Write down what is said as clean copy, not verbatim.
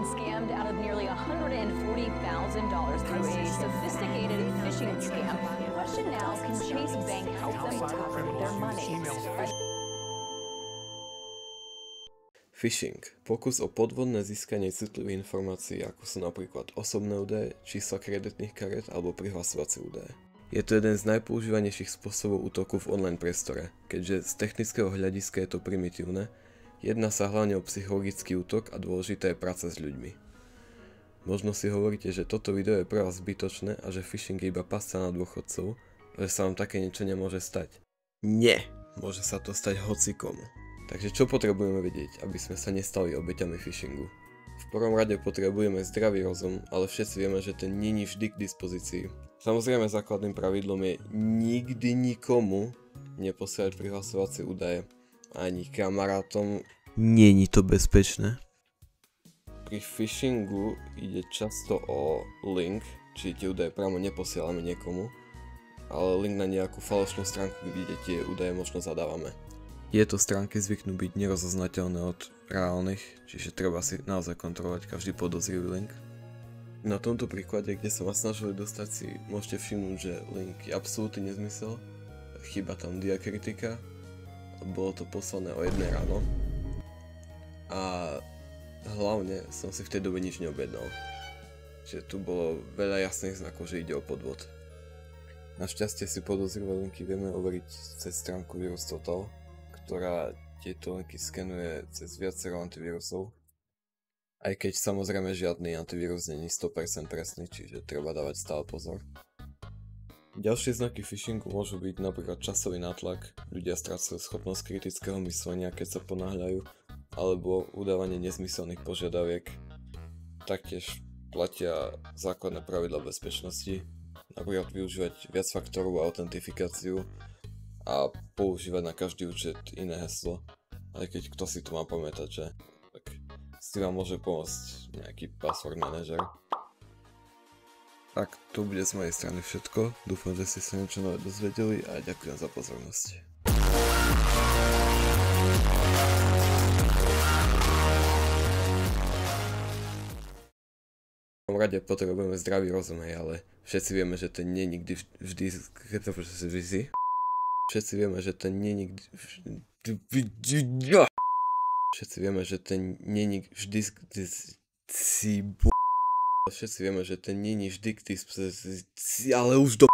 been scammed out of nearly $140,000 through a sophisticated phishing scam. The question now, can Chase Bank help them recover their money? Phishing. Pokus o podvodné získanie citlivých informácií, ako sú napríklad osobné údaje, čísla kreditných kariet alebo prihlasovacie údaje. Je to jeden z najpoužívanejších spôsobov útoku v online priestore, keďže z technického hľadiska je to primitívne, jedná sa hlavne o psychologický útok a dôležitá je práca s ľuďmi. Možno si hovoríte, že toto video je pre vás zbytočné a že phishing je iba pasca na dôchodcov, že sa vám také niečo nemôže stať. Nie, môže sa to stať hocikomu. Takže čo potrebujeme vedieť, aby sme sa nestali obeťami phishingu? V prvom rade potrebujeme zdravý rozum, ale všetci vieme, že ten není vždy k dispozícii. Samozrejme základným pravidlom je nikdy nikomu neposielať prihlasovacie údaje, ani kamarátom. Není to bezpečné. Pri phishingu ide často o link, čiže tie údaje priamo neposielame niekomu, ale link na nejakú falošnú stránku, kde tie údaje možno zadávame. Tieto stránky zvyknú byť nerozoznateľné od reálnych, čiže treba si naozaj kontrolovať každý podozrivý link. Na tomto príklade, kde sa ma snažili dostať, si môžete všimnúť, že link je absolútny nezmysel, chýba tam diakritika, bolo to poslané o 1 ráno a hlavne som si v tej dobe nič neobjednal. Čiže tu bolo veľa jasných znakov, že ide o podvod. Našťastie si podozrivé linky vieme overiť cez stránku VirusTotal, ktorá tieto linky skenuje cez viacero antivírusov. Aj keď samozrejme žiadny antivírus není 100% presný, čiže treba dávať stále pozor. Ďalšie znaky phishingu môžu byť napríklad časový nátlak, ľudia strácajú schopnosť kritického myslenia, keď sa ponáhľajú, alebo udávanie nezmyselných požiadaviek. Taktiež platia základné pravidlá bezpečnosti, napríklad využívať viacfaktorovú autentifikáciu a používať na každý účet iné heslo, aj keď kto si to má pamätať, že? Tak si vám môže pomôcť nejaký password manager. Tak, to bude z mojej strany všetko, dúfam, že ste sa niečo nové dozvedeli a ďakujem za pozornosť. V prvom rade potrebujeme zdravý rozum, ale všetci vieme, že to nie je nikdy vždy. Všetci vieme, že to nie je nikdy Všetci vieme, že to nie je vždy Všetci vieme, že to nie je vždy ale už do